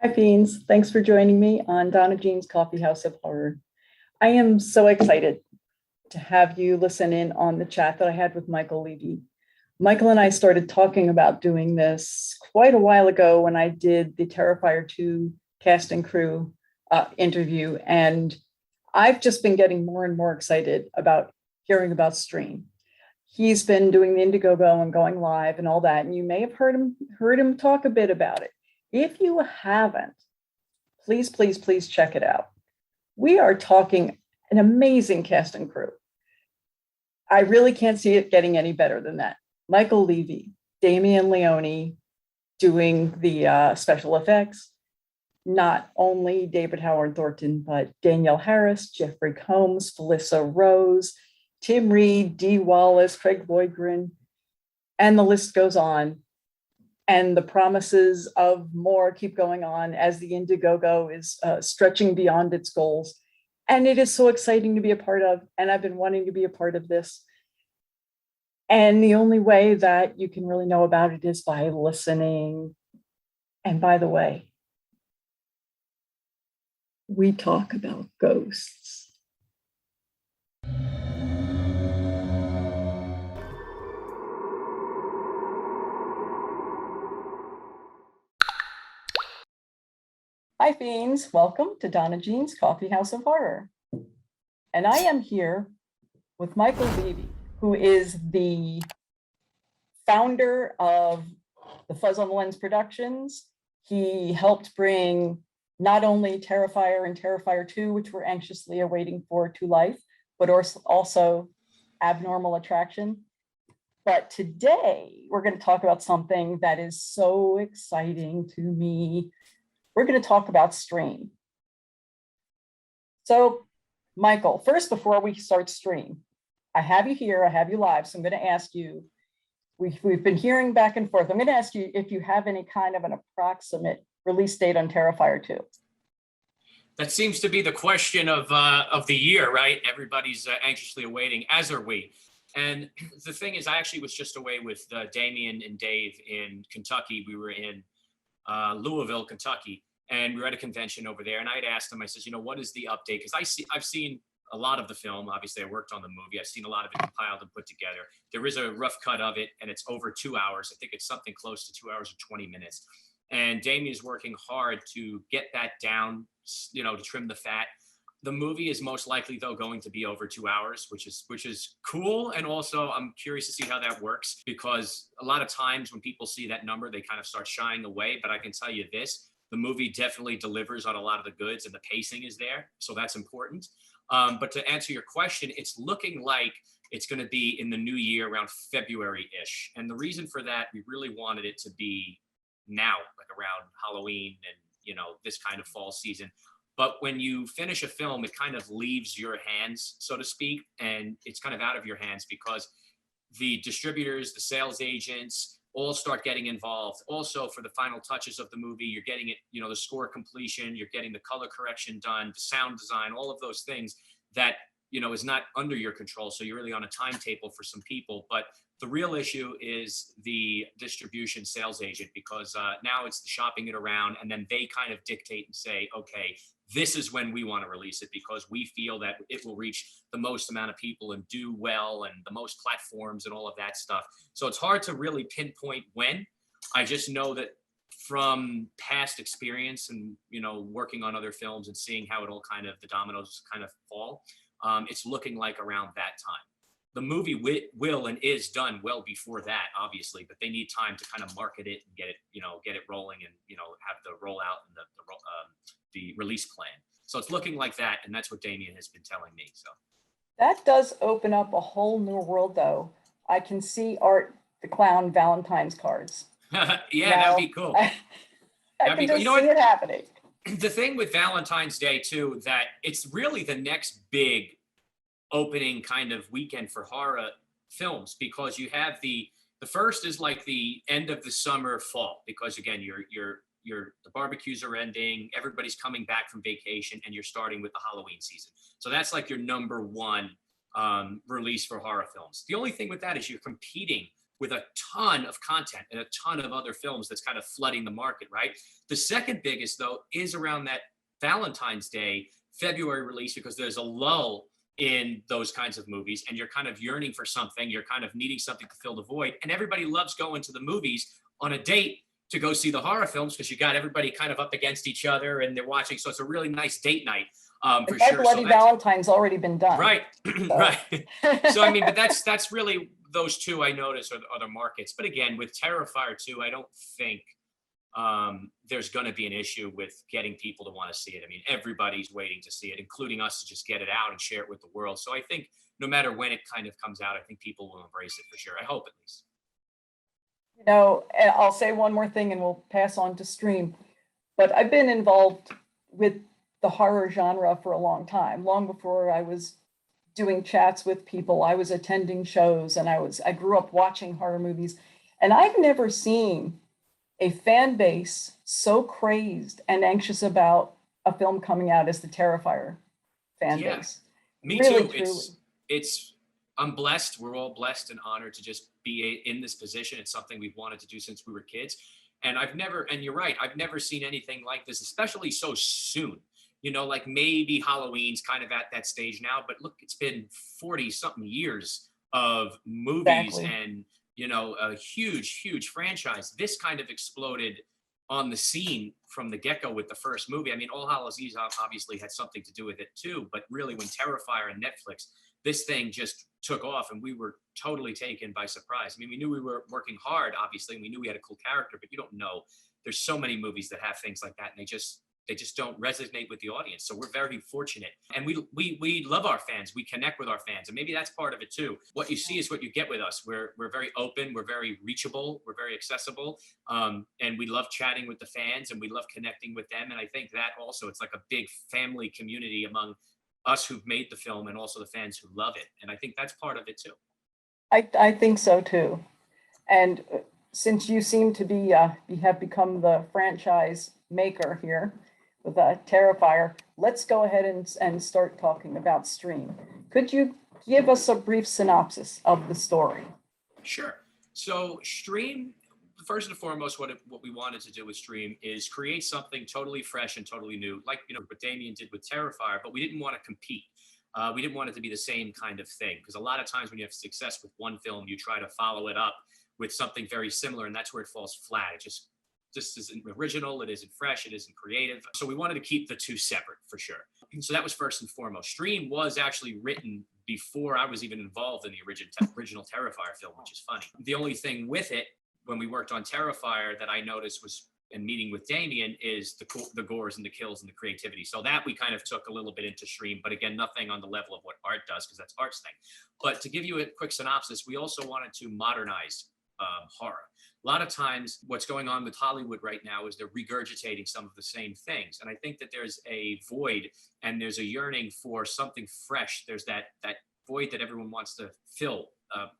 Hi, Fiends. Thanks for joining me on DonnaJean's Coffee House of Horror. I am so excited to have you listen in on the chat that I had with Michael Leavy. Michael and I started talking about doing this quite a while ago when I did the Terrifier 2 cast and crew interview, and I've just been getting more and more excited about hearing about Stream. He's been doing the Indiegogo and going live and all that, and you may have heard him talk a bit about it. If you haven't, please, please, please check it out. We are talking an amazing cast and crew. I really can't see it getting any better than that. Michael Leavy, Damien Leone doing the special effects. Not only David Howard Thornton, but Danielle Harris, Jeffrey Combs, Felissa Rose, Tim Reed, Dee Wallace, Craig Lloydgren, and the list goes on. And the promises of more keep going on as the Indiegogo is stretching beyond its goals. And it is so exciting to be a part of, and I've been wanting to be a part of this. And the only way that you can really know about it is by listening. And by the way, we talk about ghosts. Hi, Fiends. Welcome to DonnaJean's Coffee House of Horror. And I am here with Michael Leavy, who is the founder of the Fuzz on the Lens Productions. He helped bring not only Terrifier and Terrifier 2, which we're anxiously awaiting for, to life, but also Abnormal Attraction. But today, we're going to talk about something that is so exciting to me. We're going to talk about Stream. So, Michael, first, before we start Stream, I have you here, I have you live, so I'm going to ask you, we've been hearing back and forth. I'm going to ask you if you have any kind of an approximate release date on Terrifier 2. That seems to be the question of the year, right? Everybody's anxiously awaiting, as are we. And the thing is, I actually was just away with Damien and Dave in Kentucky. We were in Louisville, Kentucky, and we were at a convention over there. And I had asked them, I says, what is the update? Because I've seen a lot of the film. Obviously, I worked on the movie. I've seen a lot of it compiled and put together. There is a rough cut of it, and it's over 2 hours. I think it's something close to 2 hours and 20 minutes. And Damien is working hard to get that down, to trim the fat. The movie is most likely, though, going to be over 2 hours, which is cool. And also, I'm curious to see how that works, because a lot of times when people see that number, they kind of start shying away. But I can tell you this, the movie definitely delivers on a lot of the goods, and the pacing is there. So that's important. But to answer your question, it's looking like it's going to be in the new year, around February-ish. And the reason for that, we really wanted it to be now, like around Halloween and, this kind of fall season. But when you finish a film, it kind of leaves your hands, so to speak, and it's kind of out of your hands because the distributors, the sales agents, all start getting involved. Also, for the final touches of the movie, you're getting it, the score completion, you're getting the color correction done, the sound design, all of those things that, is not under your control. So you're really on a timetable for some people. But the real issue is the distribution sales agent, because now it's the shopping it around, and then they kind of dictate and say, okay, this is when we want to release it because we feel that it will reach the most amount of people and do well and the most platforms and all of that stuff. So it's hard to really pinpoint when. I just know that from past experience and, working on other films and seeing how it all the dominoes kind of fall, it's looking like around that time. The movie will and is done well before that, obviously, but they need time to kind of market it and get it rolling and, have the rollout and the release plan. So it's looking like that, and that's what Damien has been telling me. So that does open up a whole new world, though. I can see Art the Clown Valentine's cards. Yeah, that'd be cool. I can just see it happening. The thing with Valentine's Day, too, that it's really the next big opening kind of weekend for horror films, because you have the first is like the end of the summer, fall, because again, the barbecues are ending, everybody's coming back from vacation, and you're starting with the Halloween season. So that's like your number one release for horror films. The only thing with that is you're competing with a ton of content and a ton of other films that's kind of flooding the market, right? The second biggest, though, is around that Valentine's Day, February release, because there's a lull in those kinds of movies and you're kind of yearning for something, you're kind of needing something to fill the void. And everybody loves going to the movies on a date to go see the horror films because you got everybody kind of up against each other and they're watching. So it's a really nice date night. For My sure. Bloody So Valentine's already been done. right. So. Right. So, I mean, but that's really those two I notice are the other markets. But again, with Terrifier 2, I don't think there's going to be an issue with getting people to want to see it. I mean, everybody's waiting to see it, including us, to just get it out and share it with the world. So I think no matter when it kind of comes out, I think people will embrace it for sure. I hope, at least. You know, and I'll say one more thing and we'll pass on to stream. But I've been involved with the horror genre for a long time, long before I was doing chats with people. I was attending shows and I grew up watching horror movies, and I've never seen a fan base so crazed and anxious about a film coming out as the Terrifier fan base. Me really, too. I'm blessed. We're all blessed and honored to just be in this position. It's something we've wanted to do since we were kids. And and you're right, I've never seen anything like this, especially so soon. You know, like maybe Halloween's kind of at that stage now, but look, it's been 40 something years of movies and, you know, a huge, huge franchise. This kind of exploded on the scene from the get-go with the first movie. I mean, All Hallows Eve obviously had something to do with it too, but really when Terrifier and Netflix, this thing just took off and we were totally taken by surprise. I mean, we knew we were working hard, obviously, and we knew we had a cool character, but you don't know. There's so many movies that have things like that, and they just don't resonate with the audience. So we're very fortunate. And we love our fans. We connect with our fans. And maybe that's part of it too. What you see is what you get with us. We're very open. We're very reachable. We're very accessible. And we love chatting with the fans and we love connecting with them. And I think that also, it's like a big family community among us who've made the film and also the fans who love it. And I think that's part of it too. I think so too. And since you seem to be, you have become the franchise maker here with Terrifier, let's go ahead and start talking about Stream. Could you give us a brief synopsis of the story? Sure. So Stream, first and foremost, what we wanted to do with Stream is create something totally fresh and totally new, like, you know, what Damien did with Terrifier, but we didn't want to compete. We didn't want it to be the same kind of thing, because a lot of times when you have success with one film, you try to follow it up with something very similar, and that's where it falls flat. It just isn't original, it isn't fresh, it isn't creative. So we wanted to keep the two separate for sure. So that was first and foremost. Stream was actually written before I was even involved in the original Terrifier film, which is funny. The only thing with it, when we worked on Terrifier, that I noticed was, in meeting with Damien, is the gores and the kills and the creativity. So that we kind of took a little bit into Stream, but again, nothing on the level of what art does, because that's art's thing. But to give you a quick synopsis, we also wanted to modernize horror. A lot of times what's going on with Hollywood right now is they're regurgitating some of the same things. And I think that there's a void and there's a yearning for something fresh. There's that void that everyone wants to fill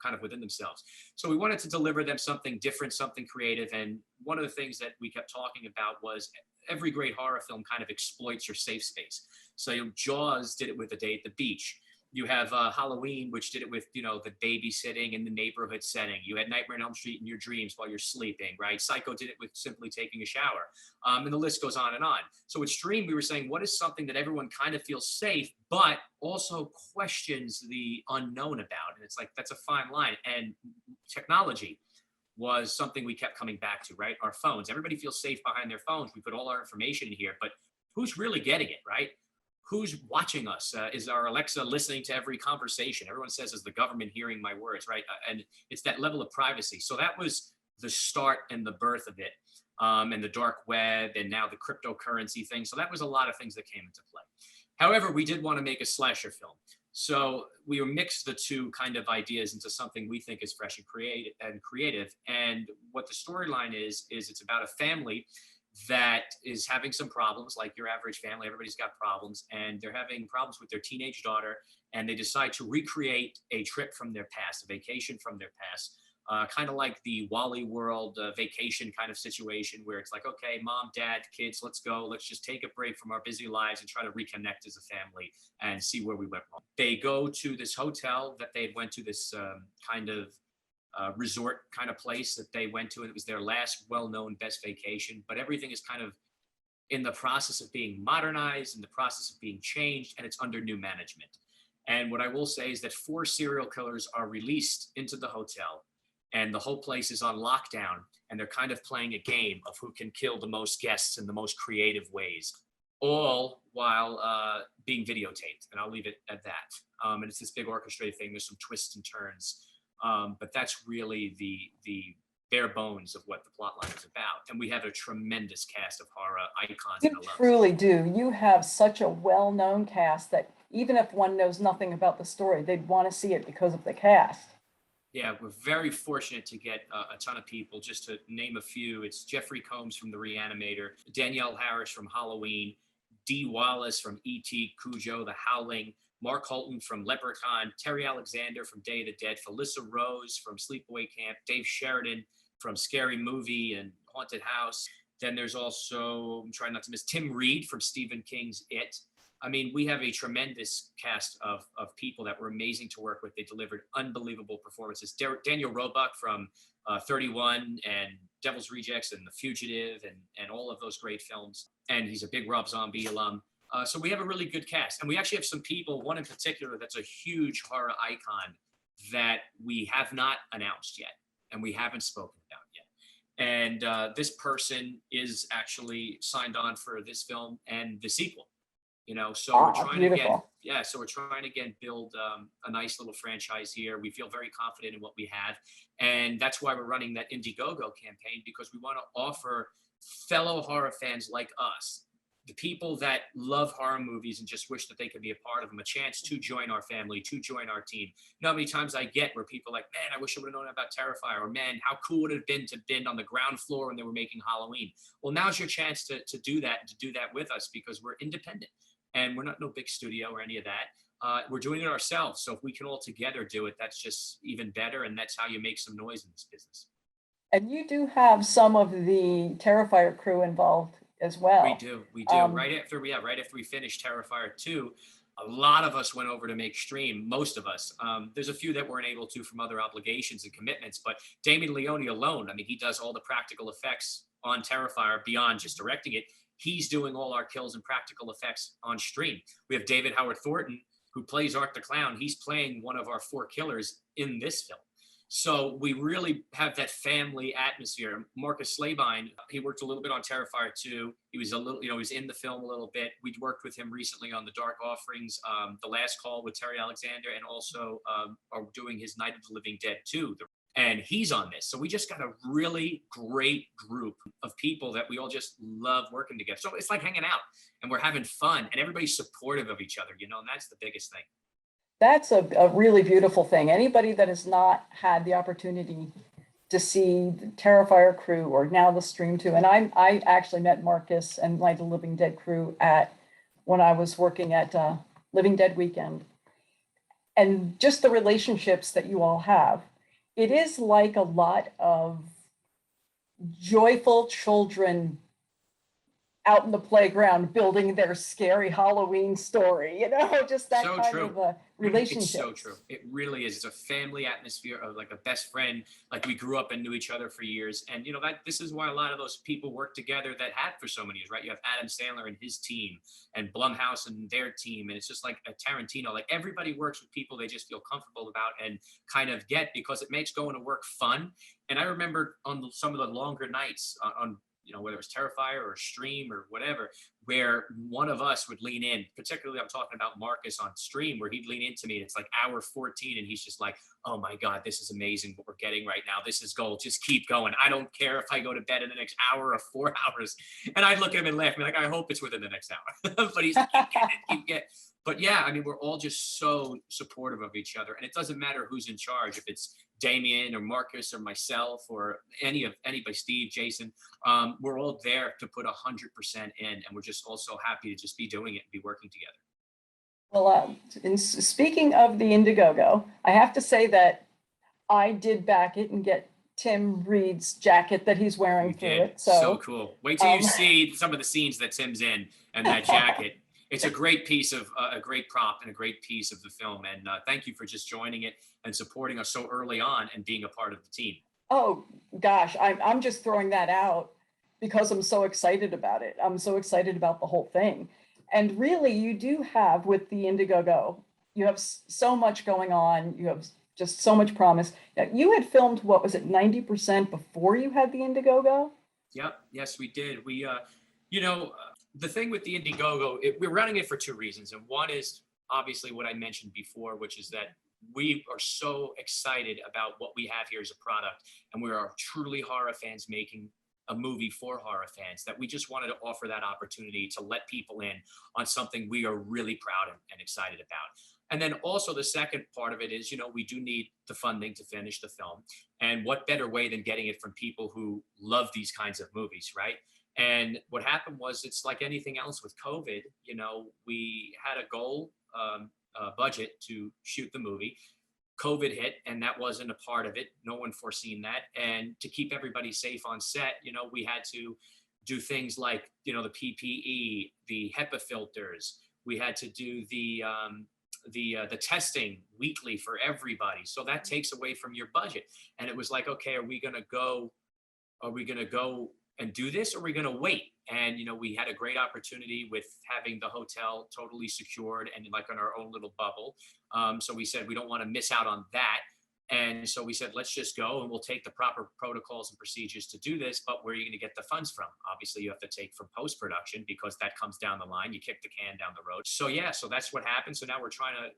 kind of within themselves. So we wanted to deliver them something different, something creative. And one of the things that we kept talking about was every great horror film kind of exploits your safe space. So Jaws did it with A Day at the Beach. You have Halloween, which did it with, you know, the babysitting and the neighborhood setting. You had Nightmare on Elm Street in your dreams while you're sleeping, right? Psycho did it with simply taking a shower. And the list goes on and on. So with Stream, we were saying, what is something that everyone kind of feels safe, but also questions the unknown about? And it's like, that's a fine line. And technology was something we kept coming back to, right? Our phones. Everybody feels safe behind their phones. We put all our information in here, but who's really getting it, right? Who's watching us? Is our Alexa listening to every conversation? Everyone says, is the government hearing my words, right? And it's that level of privacy. So that was the start and the birth of it, and the dark web, and now the cryptocurrency thing. So that was a lot of things that came into play. However, we did want to make a slasher film. So we mixed the two kind of ideas into something we think is fresh and creative. And what the storyline is it's about a family that is having some problems, like your average family. Everybody's got problems, and they're having problems with their teenage daughter, and they decide to recreate a trip from their past, a vacation from their past, kind of like the Wally World vacation kind of situation, where it's like, okay, mom, dad, kids, let's go. Let's just take a break from our busy lives and try to reconnect as a family and see where we went wrong. They go to this hotel that they went to, this kind of resort kind of place that they went to, and it was their last well-known best vacation. But everything is kind of in the process of being modernized, in the process of being changed, and it's under new management. And what I will say is that 4 serial killers are released into the hotel, and the whole place is on lockdown, and they're kind of playing a game of who can kill the most guests in the most creative ways, all while being videotaped. And I'll leave it at that. And it's this big orchestrated thing. There's some twists and turns, but that's really the bare bones of what the plot line is about. And we have a tremendous cast of horror icons. You truly do. You have such a well-known cast that even if one knows nothing about the story, they'd want to see it because of the cast. Yeah, we're very fortunate to get a ton of people. Just to name a few, it's Jeffrey Combs from The Reanimator, Danielle Harris from Halloween, Dee Wallace from E.T., Cujo, The Howling, Mark Holton from Leprechaun, Terry Alexander from Day of the Dead, Felissa Rose from Sleepaway Camp, Dave Sheridan from Scary Movie and Haunted House. Then there's also, I'm trying not to miss, Tim Reed from Stephen King's It. I mean, we have a tremendous cast of people that were amazing to work with. They delivered unbelievable performances. Daniel Roebuck from 31 and Devil's Rejects and The Fugitive and all of those great films. And he's a big Rob Zombie alum. So we have a really good cast. And we actually have some people, one in particular that's a huge horror icon that we have not announced yet and we haven't spoken about yet. And this person is actually signed on for this film and the sequel. You know, so we're trying beautiful. so we're trying to again build a nice little franchise here. We feel very confident in what we have, and that's why we're running that Indiegogo campaign, because we want to offer fellow horror fans like us, the people that love horror movies and just wish that they could be a part of them, a chance to join our family, to join our team. You know how many times I get where people are like, man, I wish I would have known about Terrifier, or man, how cool would it have been to been on the ground floor when they were making Halloween. Well, now's your chance to do that, and to do that with us, because we're independent. And we're not no big studio or any of that. We're doing it ourselves. So if we can all together do it, that's just even better. And that's how you make some noise in this business. And you do have some of the Terrifier crew involved as well. We do. Right after we finished Terrifier 2, a lot of us went over to make Stream, most of us. There's a few that weren't able to from other obligations and commitments, but Damien Leone alone, I mean, he does all the practical effects on Terrifier beyond just directing it. He's doing all our kills and practical effects on Stream. We have David Howard Thornton, who plays Art the Clown. He's playing one of our 4 killers in this film. So we really have that family atmosphere. Marcus Slabine, he worked a little bit on Terrifier 2. He was a little, he was in the film a little bit. We'd worked with him recently on The Dark Offerings, The Last Call with Terry Alexander, and also are doing his Night of the Living Dead 2. And he's on this. So we just got a really great group of people that we all just love working together. So it's like hanging out and we're having fun and everybody's supportive of each other, you know, and that's the biggest thing. That's a really beautiful thing. Anybody that has not had the opportunity to see the Terrifier crew or now the Stream 2, and I actually met Marcus and Night of the Living Dead crew when I was working at Living Dead Weekend. And just the relationships that you all have. It is like a lot of joyful children out in the playground building their scary Halloween story, you know, just that so kind true. of a relationship. It's so true. It really is. It's a family atmosphere of like a best friend, like we grew up and knew each other for years. And, you know, this is why a lot of those people work together that had for so many years, right? You have Adam Sandler and his team and Blumhouse and their team. And it's just like a Tarantino, like everybody works with people they just feel comfortable about and kind of get, because it makes going to work fun. And I remember on some of the longer nights on you know, whether it was Terrifier or Stream or whatever, where one of us would lean in, particularly I'm talking about Marcus on Stream, where he'd lean into me and it's like hour 14 and he's just like, oh my God, this is amazing what we're getting right now. This is gold. Just keep going. I don't care if I go to bed in the next hour or 4 hours. And I'd look at him and laugh, like, I hope it's within the next hour. But he's like, keep getting it. But yeah, I mean, we're all just so supportive of each other. And it doesn't matter who's in charge, if it's Damien or Marcus or myself or anybody, Steve, Jason, we're all there to put 100% in. And we're just also happy to just be doing it and be working together. Well, speaking of the Indiegogo, I have to say that I did back it and get Tim Reed's jacket that he's wearing through it. So cool. Wait till you see some of the scenes that Tim's in and that jacket. it's a great piece of a great prop and a great piece of the film. And thank you for just joining it and supporting us so early on and being a part of the team. Oh gosh, I'm just throwing that out because I'm so excited about it. I'm so excited about the whole thing. And really, you do have with the Indiegogo, you have so much going on. You have just so much promise. Now, you had filmed, what was it, 90% before you had the Indiegogo? Yep. Yes, we did. We, the thing with the Indiegogo, we're running it for two reasons. And one is obviously what I mentioned before, which is that we are so excited about what we have here as a product. And we are truly horror fans making a movie for horror fans, that we just wanted to offer that opportunity to let people in on something we are really proud and excited about. And then also the second part of it is, we do need the funding to finish the film. And what better way than getting it from people who love these kinds of movies, right? And what happened was, it's like anything else with COVID, we had a goal, budget to shoot the movie. COVID hit, and that wasn't a part of it. No one foreseen that. And to keep everybody safe on set, we had to do things like, the PPE, the HEPA filters. We had to do the testing weekly for everybody. So that takes away from your budget. And it was like, okay, are we gonna go and do this, or are we gonna wait? And we had a great opportunity with having the hotel totally secured and like on our own little bubble. So we said we don't want to miss out on that. And so we said, let's just go and we'll take the proper protocols and procedures to do this. But where are you going to get the funds from? Obviously, you have to take from post-production, because that comes down the line. You kick the can down the road. So yeah, so that's what happened. So now we're trying to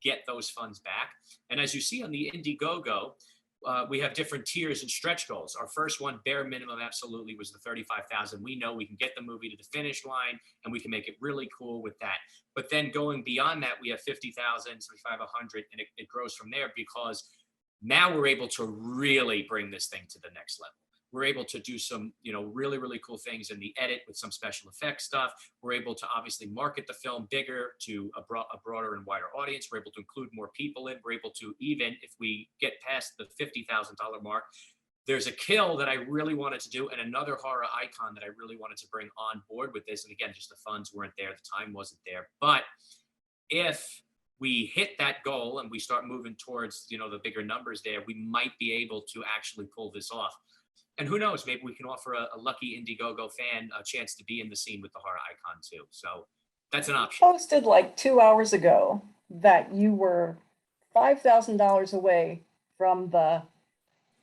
get those funds back. And as you see on the Indiegogo, we have different tiers and stretch goals. Our first one, bare minimum, absolutely, was the 35,000. We know we can get the movie to the finish line and we can make it really cool with that. But then going beyond that, we have 50,000, 75, 100, and it grows from there, because now we're able to really bring this thing to the next level. We're able to do some, really, really cool things in the edit with some special effects stuff. We're able to obviously market the film bigger to a broader and wider audience. We're able to include more people in. We're able to, even if we get past the $50,000 mark, there's a kill that I really wanted to do, and another horror icon that I really wanted to bring on board with this. And again, just the funds weren't there, the time wasn't there. But if we hit that goal and we start moving towards, the bigger numbers there, we might be able to actually pull this off. And who knows, maybe we can offer a lucky Indiegogo fan a chance to be in the scene with the horror icon too. So that's an option. You posted like 2 hours ago that you were $5,000 away from the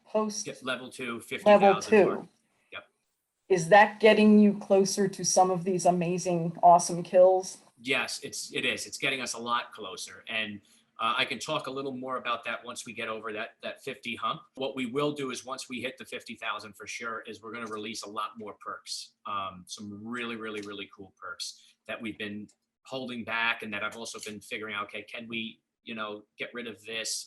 post level 2, 50,000. Level 2. Yep. Is that getting you closer to some of these amazing, awesome kills? Yes, it is. It's getting us a lot closer. And I can talk a little more about that once we get over that 50 hump. What we will do is, once we hit the 50,000 for sure, is we're going to release a lot more perks. Some really, really, really cool perks that we've been holding back, and that I've also been figuring out, okay, can we, get rid of this?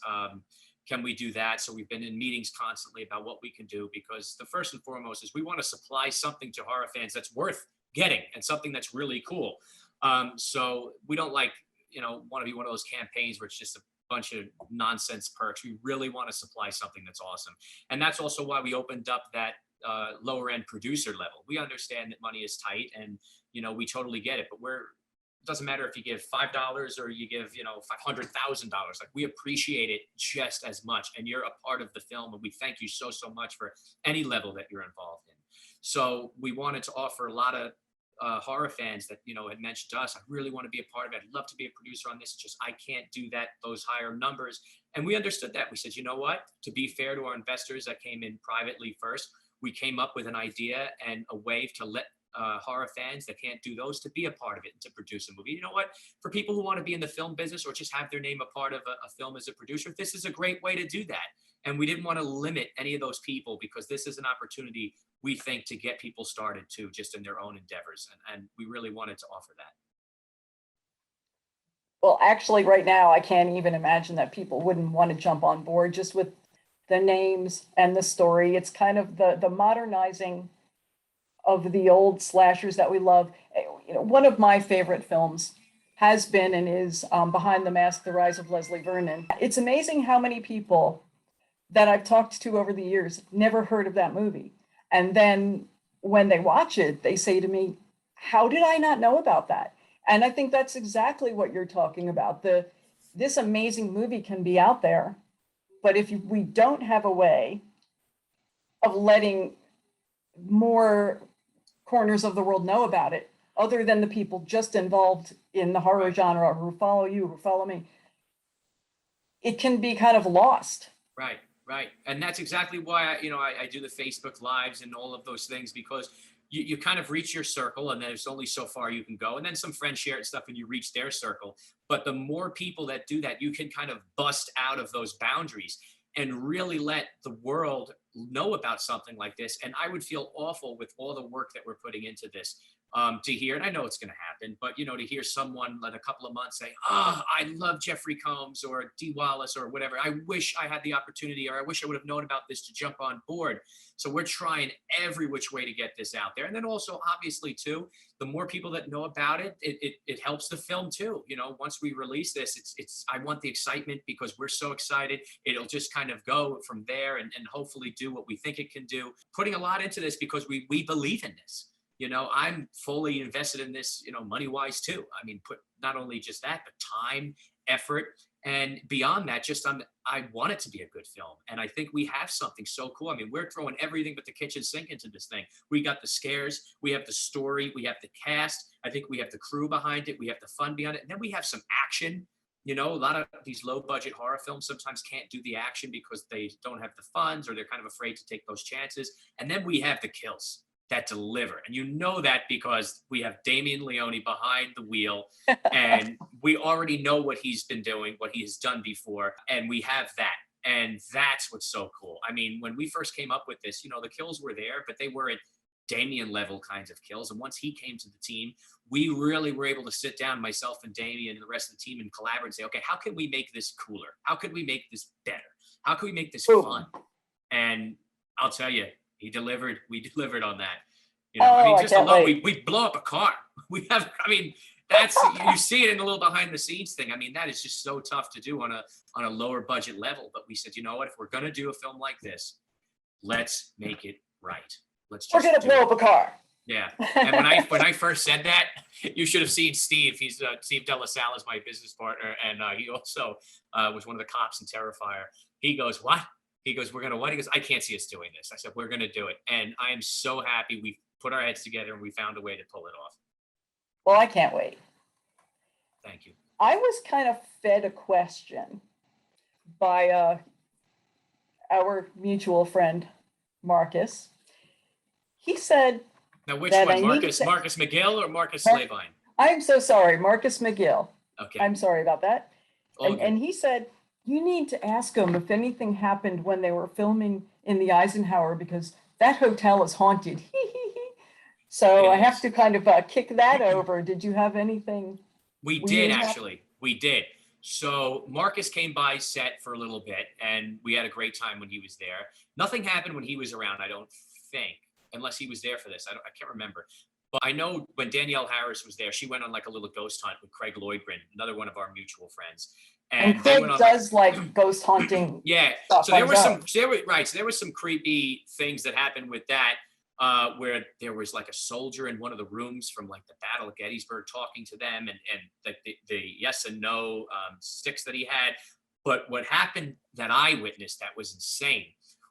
Can we do that? So we've been in meetings constantly about what we can do, because the first and foremost is we want to supply something to horror fans that's worth getting and something that's really cool. So we don't want to be one of those campaigns where it's just a bunch of nonsense perks. We really want to supply something that's awesome. And that's also why we opened up that lower end producer level. We understand that money is tight, and, we totally get it, but it doesn't matter if you give $5 or you give, $500,000. Like, we appreciate it just as much. And you're a part of the film, and we thank you so, so much for any level that you're involved in. So we wanted to offer a lot of horror fans that had mentioned to us, I really want to be a part of it. I'd love to be a producer on this. It's just I can't do those higher numbers. And we understood that. We said, you know what? To be fair to our investors that came in privately first, we came up with an idea and a way to let horror fans that can't do those to be a part of it and to produce a movie. You know what? For people who want to be in the film business or just have their name a part of a film as a producer, this is a great way to do that. And we didn't want to limit any of those people, because this is an opportunity, we think, to get people started too, just in their own endeavors. And we really wanted to offer that. Well, actually, right now, I can't even imagine that people wouldn't want to jump on board just with the names and the story. It's kind of the modernizing of the old slashers that we love. One of my favorite films has been and is Behind the Mask, The Rise of Leslie Vernon. It's amazing how many people that I've talked to over the years never heard of that movie. And then when they watch it, they say to me, how did I not know about that? And I think that's exactly what you're talking about. This amazing movie can be out there, but if we don't have a way of letting more corners of the world know about it, other than the people just involved in the horror genre who follow you, who follow me, it can be kind of lost. Right, right. And that's exactly why I do the Facebook Lives and all of those things, because you kind of reach your circle, and there's only so far you can go. And then some friends share it stuff and you reach their circle. But the more people that do that, you can kind of bust out of those boundaries and really let the world know about something like this. And I would feel awful with all the work that we're putting into this, to hear, and I know it's going to happen, but to hear someone in a couple of months say, "Oh, I love Jeffrey Combs or Dee Wallace or whatever. I wish I had the opportunity, or I wish I would have known about this to jump on board." So we're trying every which way to get this out there. And then also, obviously, too, the more people that know about it, it helps the film too. Once we release this, it's I want the excitement, because we're so excited. It'll just kind of go from there and hopefully do what we think it can do. Putting a lot into this because we believe in this. I'm fully invested in this, money-wise too. I mean, put not only just that, but time, effort, and beyond that, I want it to be a good film. And I think we have something so cool. I mean, we're throwing everything but the kitchen sink into this thing. We got the scares, we have the story, we have the cast. I think we have the crew behind it, we have the fun behind it, and then we have some action. A lot of these low-budget horror films sometimes can't do the action because they don't have the funds, or they're kind of afraid to take those chances. And then we have the kills that deliver. And that because we have Damien Leone behind the wheel, and we already know what he's been doing, what he has done before, and we have that. And that's what's so cool. I mean, when we first came up with this, the kills were there, but they weren't Damien level kinds of kills. And once he came to the team, we really were able to sit down, myself and Damien and the rest of the team, and collaborate and say, okay, how can we make this cooler? How could we make this better? How can we make this fun? And I'll tell you, he delivered. We delivered on that. Just alone, we blow up a car. That's you see it in the little behind the scenes thing. I mean, that is just so tough to do on a lower budget level. But we said, you know what? If we're gonna do a film like this, let's make it right. We're gonna blow up a car. Yeah. And when I first said that, you should have seen Steve. He's Steve De La Salle is my business partner, and he also was one of the cops in Terrifier. He goes, "What?" He goes, "We're going to what?" He goes, "I can't see us doing this." I said, "We're going to do it." And I am so happy we put our heads together and we found a way to pull it off. Well, I can't wait. Thank you. I was kind of fed a question by our mutual friend, Marcus. He said, now, which one? Marcus McGill or Marcus Slavine? I'm so sorry, Marcus McGill. Okay. I'm sorry about that. And he said, you need to ask him if anything happened when they were filming in the Eisenhower, because that hotel is haunted. So I have to kind of kick that over. Did you have anything? We did, actually. We did. So Marcus came by set for a little bit, and we had a great time when he was there. Nothing happened when he was around, I don't think, unless he was there for this. I can't remember. But I know when Danielle Harris was there, she went on like a little ghost hunt with Craig Lloydgren, another one of our mutual friends. And Craig does like ghost hunting. Yeah. So there was some creepy things that happened with that, where there was like a soldier in one of the rooms from like the Battle of Gettysburg talking to them, and like the yes and no sticks that he had. But what happened that I witnessed that was insane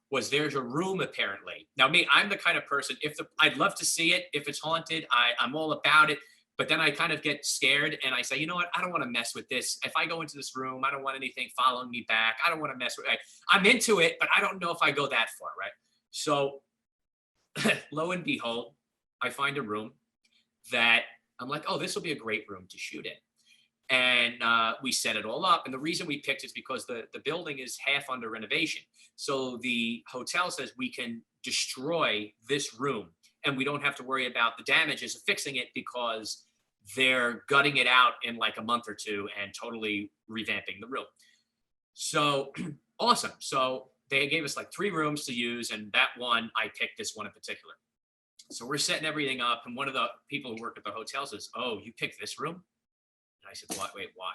was there's a room apparently. Now I'm the kind of person, I'd love to see it. If it's haunted, I'm all about it. But then I kind of get scared and I say, you know what? I don't want to mess with this. If I go into this room, I don't want anything following me back. I don't want to mess with it. I'm into it, but I don't know if I go that far, right? So lo and behold, I find a room that I'm like, oh, this will be a great room to shoot in. And we set it all up. And the reason we picked it is because the building is half under renovation. So the hotel says we can destroy this room and we don't have to worry about the damages of fixing it, because they're gutting it out in like a month or two and totally revamping the room. So awesome. So they gave us like 3 rooms to use, and that one, I picked this one in particular. So we're setting everything up, and one of the people who work at the hotel says, "Oh, you picked this room?" And I said, "What? Wait, why?"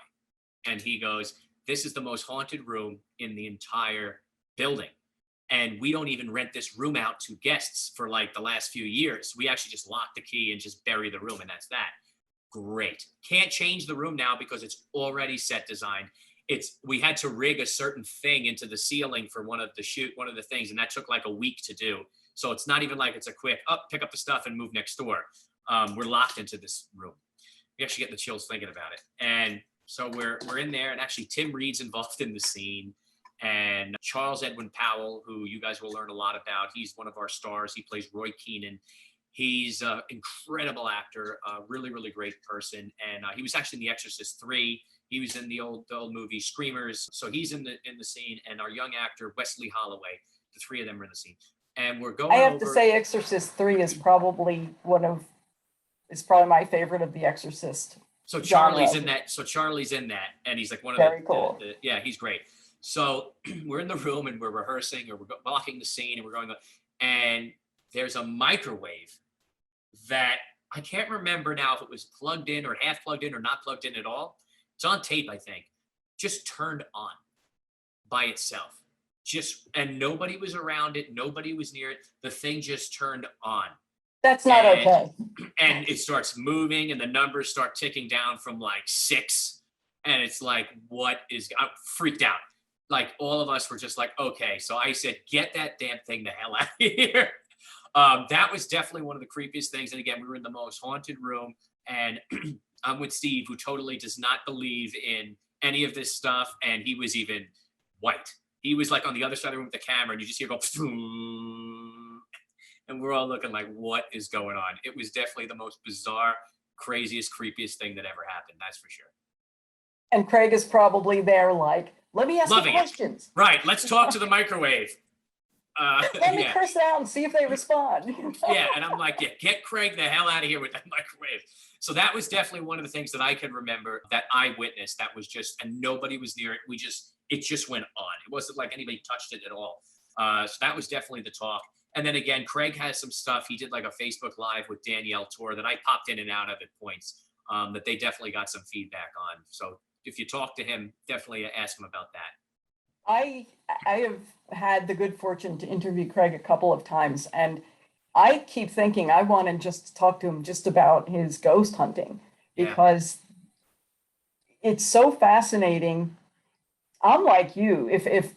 And he goes, "This is the most haunted room in the entire building. And we don't even rent this room out to guests for like the last few years. We actually just lock the key and just bury the room, and that's that." great. Can't change the room now because it's already set designed. We had to rig a certain thing into the ceiling for one of the things, and that took like a week to do. So it's not even like it's a quick pick up the stuff and move next door. We're locked into this room. We actually get the chills thinking about it. And so we're in there, and actually Tim Reed's involved in the scene, and Charles Edwin Powell, who you guys will learn a lot about. He's one of our stars. He plays Roy Keenan. He's an incredible actor, a really, really great person. And he was actually in The Exorcist 3. He was in the old movie Screamers. So he's in the scene. And our young actor, Wesley Holloway, the three of them are in the scene. And we're going I have to say Exorcist 3 is probably my favorite of The Exorcist. So Charlie's in that. And he's like one of Very cool. Yeah, he's great. So we're in the room and we're rehearsing, or we're blocking the scene, and we're going, and there's a microwave that I can't remember now if it was plugged in or half plugged in or not plugged in at all. It's on tape, I think. Just turned on by itself. And nobody was around it. Nobody was near it. The thing just turned on. That's not okay. And it starts moving, and the numbers start ticking down from like 6. And it's like, I'm freaked out. Like, all of us were just like, okay. So I said, get that damn thing the hell out of here. That was definitely one of the creepiest things. And again, we were in the most haunted room, and I'm with Steve, who totally does not believe in any of this stuff. And he was even white. He was like on the other side of the room with the camera, and you just hear go, and we're all looking like, what is going on? It was definitely the most bizarre, craziest, creepiest thing that ever happened. That's for sure. And Craig is probably there like, let me ask you Loving questions. Right. Let's talk to the microwave. Let me curse out and see if they respond. Yeah, and I'm like, yeah, get Craig the hell out of here with that microwave. So that was definitely one of the things that I can remember that I witnessed. That was just, and nobody was near it. It just went on. It wasn't like anybody touched it at all. So that was definitely the talk. And then again, Craig has some stuff. He did like a Facebook Live with Danielle Tour that I popped in and out of at points that they definitely got some feedback on. So if you talk to him, definitely ask him about that. I have had the good fortune to interview Craig a couple of times, and I keep thinking I want to just talk to him just about his ghost hunting, because it's so fascinating. I'm like you. If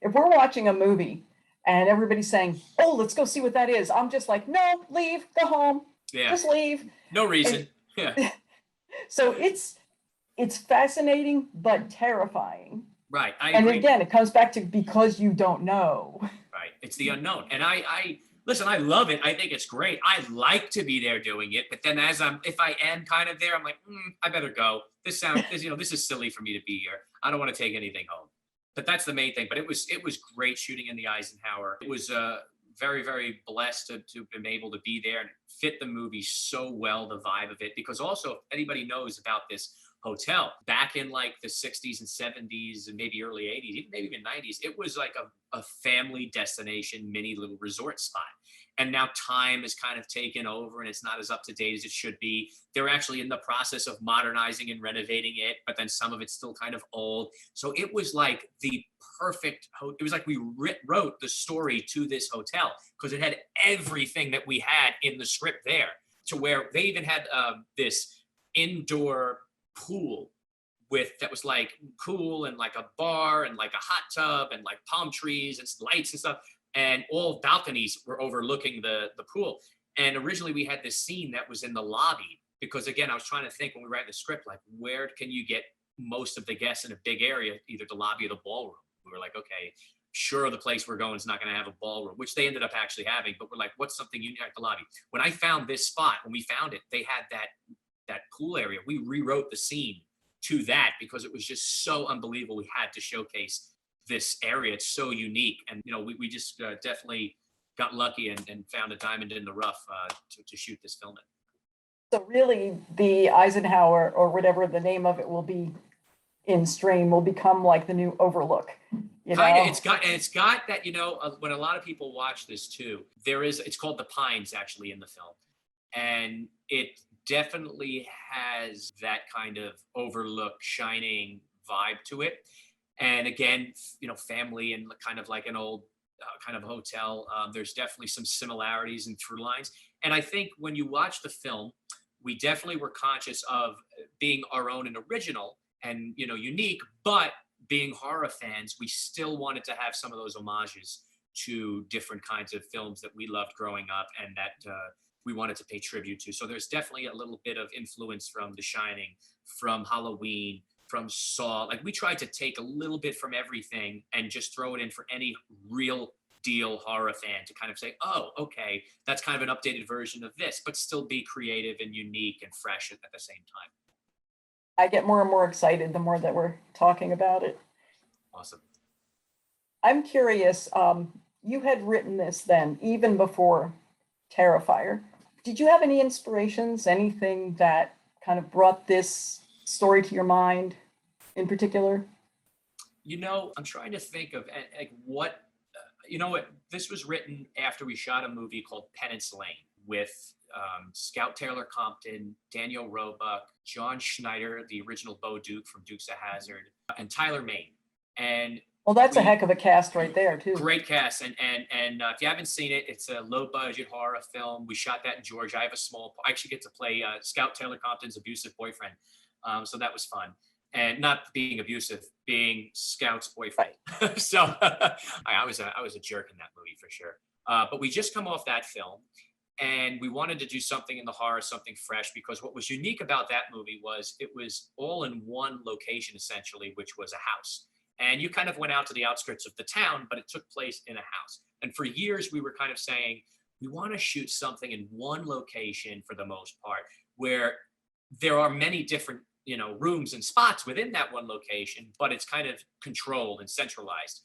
we're watching a movie and everybody's saying, "Oh, let's go see what that is," I'm just like, "No, leave, go home, just leave." No reason. So it's fascinating but terrifying. Right. I and agree. Again, it comes back to because you don't know. Right. It's the unknown. And I listen, I love it. I think it's great. I like to be there doing it. But then if I am kind of there, I'm like, I better go. This is silly for me to be here. I don't want to take anything home. But that's the main thing. But it was great shooting in the Eisenhower. It was very, very blessed to have been able to be there and fit the movie so well, the vibe of it. Because also, if anybody knows about this hotel back in like the 60s and 70s and maybe early 80s, maybe even 90s, it was like a family destination, mini little resort spot. And now time has kind of taken over and it's not as up to date as it should be. They're actually in the process of modernizing and renovating it, but then some of it's still kind of old. So it was like the perfect, it was like we wrote the story to this hotel because it had everything that we had in the script there, to where they even had this indoor pool that was like cool, and like a bar and like a hot tub and like palm trees and lights and stuff, and all balconies were overlooking the pool. And originally we had this scene that was in the lobby, because again, I was trying to think when we write the script, like, where can you get most of the guests in a big area, either the lobby or the ballroom? We were like, okay, sure, the place we're going is not going to have a ballroom, which they ended up actually having, but we're like, what's something unique at the lobby? When I found this spot, when we found it, they had that pool area. We rewrote the scene to that because it was just so unbelievable. We had to showcase this area. It's so unique. And, we just definitely got lucky and found a diamond in the rough to shoot this film in. So really the Eisenhower, or whatever the name of it will be in stream, will become like the new Overlook. It's got that, when a lot of people watch this too, it's called The Pines actually in the film. And it definitely has that kind of Overlook, shining vibe to it. And again, family and kind of like an old kind of hotel. There's definitely some similarities and through lines. And I think when you watch the film, we definitely were conscious of being our own and original and, you know, unique, but being horror fans, we still wanted to have some of those homages to different kinds of films that we loved growing up and that we wanted to pay tribute to. So there's definitely a little bit of influence from The Shining, from Halloween, from Saw. Like, we tried to take a little bit from everything and just throw it in for any real deal horror fan to kind of say, oh, okay, that's kind of an updated version of this, but still be creative and unique and fresh at the same time. I get more and more excited the more that we're talking about it. Awesome. I'm curious, you had written this then, even before Terrifier. Did you have any inspirations, anything that kind of brought this story to your mind in particular? You know, I'm trying to think of like what, you know what, this was written after we shot a movie called Penance Lane with Scout Taylor Compton, Daniel Roebuck, John Schneider, the original Bo Duke from Dukes of Hazzard, and Tyler Mane. And well, that's a heck of a cast right there, too. Great cast. And if you haven't seen it, it's a low budget horror film. We shot that in Georgia. I actually get to play Scout Taylor Compton's abusive boyfriend. So that was fun. And not being abusive, being Scout's boyfriend. Right. So I was a jerk in that movie for sure. But we just come off that film. And we wanted to do something in the horror, something fresh, because what was unique about that movie was it was all in one location, essentially, which was a house. And you kind of went out to the outskirts of the town, but it took place in a house. And for years, we were kind of saying, we want to shoot something in one location for the most part, where there are many different, you know, rooms and spots within that one location, but it's kind of controlled and centralized.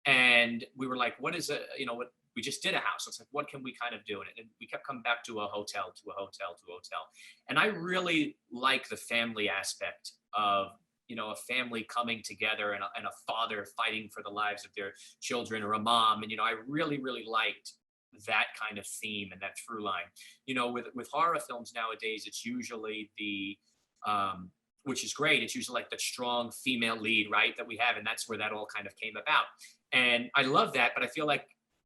And we were like, what is a, you know, what, we just did a house. It's like, what can we kind of do in it? And we kept coming back to a hotel, to a hotel, to a hotel. And I really like the family aspect of, you know, a family coming together and a father fighting for the lives of their children, or a mom. And, you know, I really, really liked that kind of theme and that through line. You know, with horror films nowadays, it's usually the, which is great, it's usually like the strong female lead, right, that we have. And that's where that all kind of came about. And I love that, but I feel like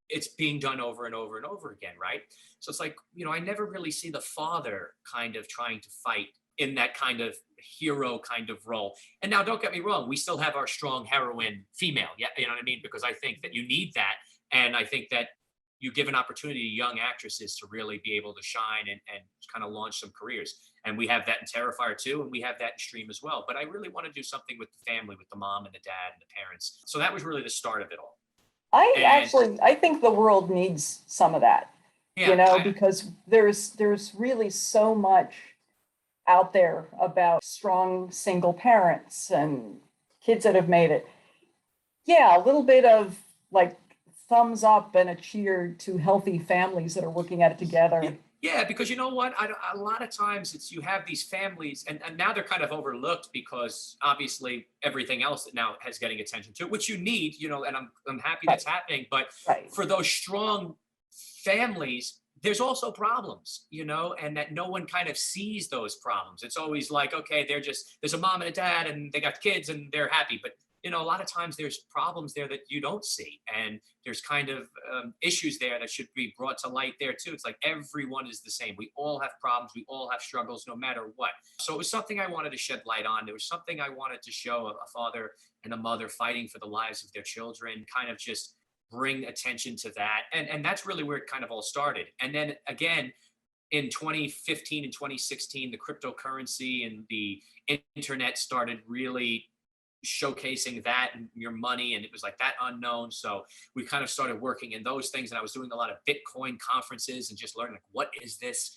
it's being done over and over and over again, right? So it's like, you know, I never really see the father kind of trying to fight in that kind of hero kind of role. And now, don't get me wrong, we still have our strong heroine female, yeah, you know what I mean? Because I think that you need that. And I think that you give an opportunity to young actresses to really be able to shine and kind of launch some careers. And we have that in Terrifier too, and we have that in Stream as well. But I really want to do something with the family, with the mom and the dad and the parents. So that was really the start of it all. I think the world needs some of that, yeah, you know, because there's really so much out there about strong single parents and kids that have made it. Yeah, a little bit of like thumbs up and a cheer to healthy families that are working at it together. Yeah, because you know what? A lot of times it's you have these families, and now they're kind of overlooked because obviously everything else that now has getting attention to, which you need, you know, and I'm happy that's happening. But for those strong families, there's also problems, you know, and that no one kind of sees those problems. It's always like, okay, there's a mom and a dad and they got kids and they're happy. But, you know, a lot of times there's problems there that you don't see. And there's kind of issues there that should be brought to light there too. It's like everyone is the same. We all have problems. We all have struggles, no matter what. So it was something I wanted to shed light on. There was something I wanted to show a father and a mother fighting for the lives of their children, kind of just bring attention to that. And that's really where it kind of all started. And then again, in 2015 and 2016, the cryptocurrency and the internet started really showcasing that and your money, and it was like that unknown. So we kind of started working in those things, and I was doing a lot of Bitcoin conferences and just learning like, what is this?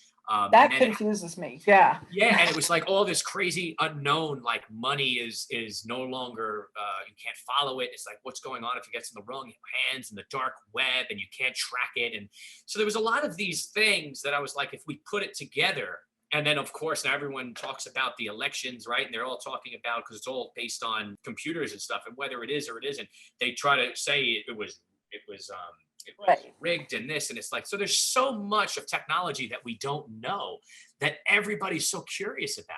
That confuses me. Yeah. Yeah, and it was like all this crazy unknown, like money is no longer, you can't follow it. It's like, what's going on if it gets in the wrong hands in the dark web and you can't track it? And so there was a lot of these things that I was like, if we put it together, and then of course now everyone talks about the elections, right? And they're all talking about, because it's all based on computers and stuff, and whether it is or it isn't, they try to say it was rigged and this, and it's like, so there's so much of technology that we don't know that everybody's so curious about.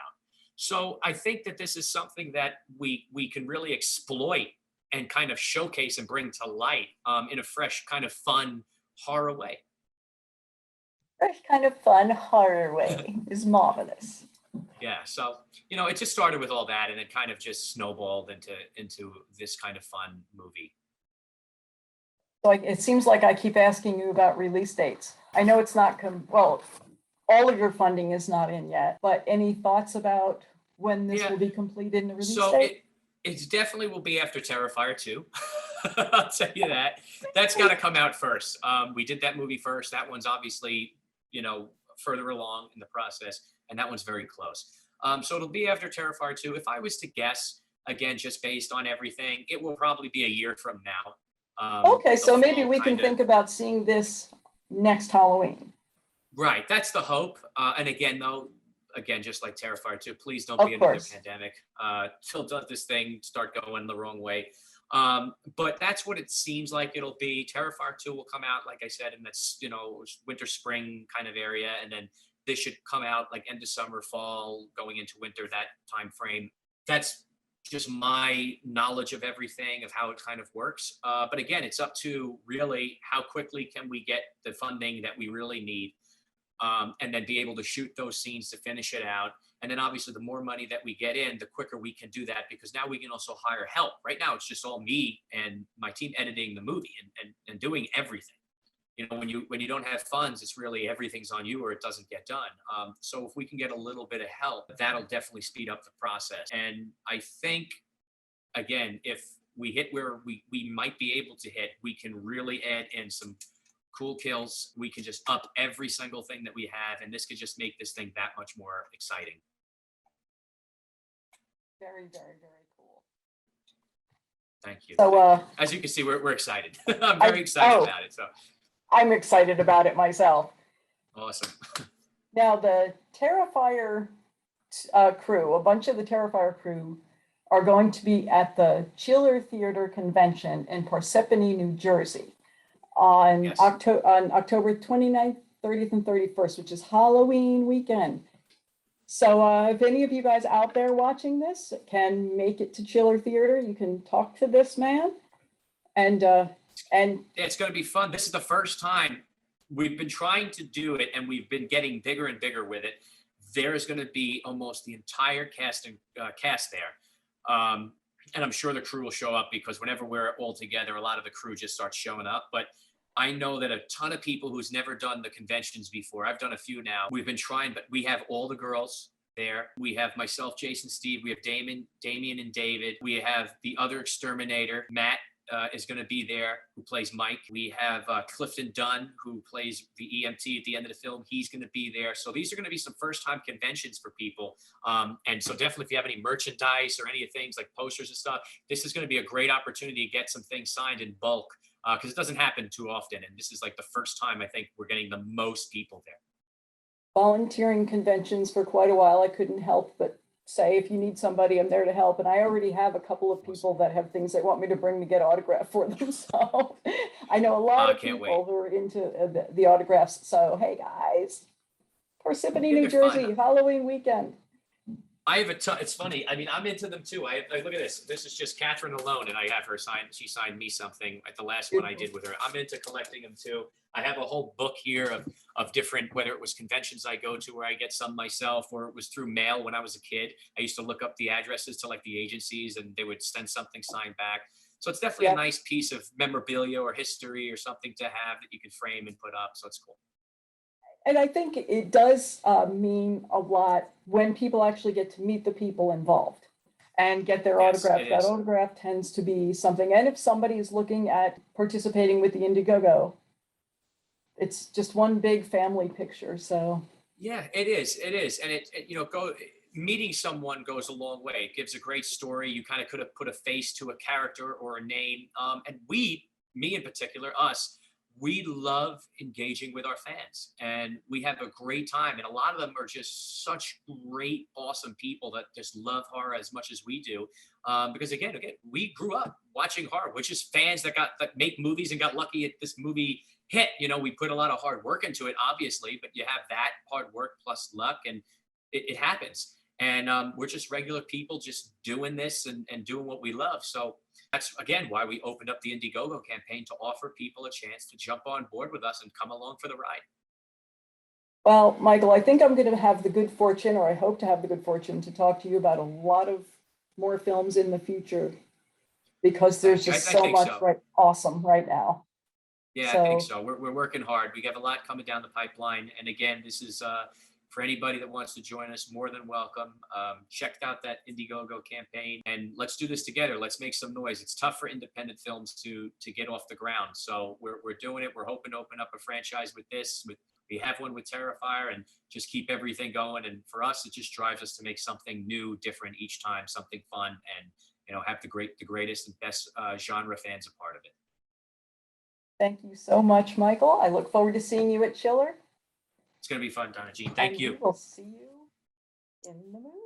So I think that this is something that we can really exploit and kind of showcase and bring to light in a fresh kind of fun horror way. fresh kind of fun horror way is marvelous. Yeah, so it just started with all that, and it kind of just snowballed into this kind of fun movie. So it seems like I keep asking you about release dates. I know it's not well, all of your funding is not in yet, but any thoughts about when this will be completed in the release So date? it definitely will be after Terrifier 2. I'll tell you that. That's got to come out first. We did that movie first. That one's obviously, further along in the process, and that one's very close. So it'll be after Terrifier 2. If I was to guess, again, just based on everything, it will probably be a year from now. Okay, so maybe we can think about seeing this next Halloween. Right, that's the hope. And again, though, just like Terrifier 2, please don't be another pandemic. Till this thing start going the wrong way. But that's what it seems like it'll be. Terrifier 2 will come out, like I said, in that's winter, spring kind of area, and then this should come out like end of summer, fall, going into winter, that time frame. That's just my knowledge of everything, of how it kind of works. But again, it's up to really how quickly can we get the funding that we really need, and then be able to shoot those scenes to finish it out. And then obviously the more money that we get in, the quicker we can do that, because now we can also hire help. Right now, it's just all me and my team editing the movie and doing everything. When you don't have funds, it's really everything's on you or it doesn't get done. So if we can get a little bit of help, that'll definitely speed up the process. And I think, again, if we hit where we might be able to hit, we can really add in some cool kills. We can just up every single thing that we have, and this could just make this thing that much more exciting. Very, very, very cool. Thank you. So, as you can see, we're excited. I'm very excited about it. So I'm excited about it myself. Awesome. Now, the Terrifier crew, a bunch of the Terrifier crew, are going to be at the Chiller Theater Convention in Parsippany, New Jersey, on October 29th, 30th, and 31st, which is Halloween weekend. So if any of you guys out there watching this can make it to Chiller Theater, you can talk to this man. And it's going to be fun. This is the first time we've been trying to do it, and we've been getting bigger and bigger with it. There's going to be almost the entire cast there. And I'm sure the crew will show up, because whenever we're all together, a lot of the crew just starts showing up. But I know that a ton of people who's never done the conventions before, I've done a few now, we've been trying, but we have all the girls there. We have myself, Jason, Steve, we have Damien and David. We have the other exterminator, Matt, is going to be there, who plays Mike. We have Clifton Dunn, who plays the EMT at the end of the film. He's going to be there. So these are going to be some first-time conventions for people. And so definitely, if you have any merchandise or any things like posters and stuff, this is going to be a great opportunity to get some things signed in bulk, because it doesn't happen too often. And this is like the first time I think we're getting the most people there. Volunteering conventions for quite a while, I couldn't help but say, if you need somebody, I'm there to help. And I already have a couple of people that have things they want me to bring to get autograph for them. So I know a lot of people who are into the autographs. So, hey guys, Parsippany, New Jersey, fun. Halloween weekend. I have a ton. It's funny. I mean, I'm into them too. I look at this. This is just Catherine alone, and I have her sign. She signed me something at the last one I did with her. I'm into collecting them too. I have a whole book here of different, whether it was conventions I go to where I get some myself, or it was through mail when I was a kid. I used to look up the addresses to like the agencies, and they would send something signed back. So it's definitely a nice piece of memorabilia or history or something to have that you can frame and put up. So it's cool. And I think it does mean a lot when people actually get to meet the people involved and get their autograph. That autograph tends to be something. And if somebody is looking at participating with the Indiegogo, it's just one big family picture. So yeah, it is. It is. And meeting someone goes a long way. It gives a great story. You kind of could have put a face to a character or a name. And me in particular, us, we love engaging with our fans, and we have a great time. And a lot of them are just such great, awesome people that just love horror as much as we do. Because again, we grew up watching horror, which is fans that make movies and got lucky at this movie hit. We put a lot of hard work into it, obviously, but you have that hard work plus luck, and it happens. And we're just regular people just doing this and doing what we love. So that's, again, why we opened up the Indiegogo campaign, to offer people a chance to jump on board with us and come along for the ride. Well, Michael, I think I'm going to have the good fortune, or I hope to have the good fortune, to talk to you about a lot of more films in the future, because there's just I so think much so. awesome right now. Yeah, I think so. We're working hard. We have a lot coming down the pipeline. And again, this is for anybody that wants to join us, more than welcome. Checked out that Indiegogo campaign, and let's do this together. Let's make some noise. It's tough for independent films to get off the ground. So we're doing it. We're hoping to open up a franchise with this. We have one with Terrifier, and just keep everything going. And for us, it just drives us to make something new, different each time, something fun, and have the greatest and best genre fans a part of it. Thank you so much, Michael. I look forward to seeing you at Chiller. It's going to be fun, DonnaJean. Thank you. We'll see you in the movie.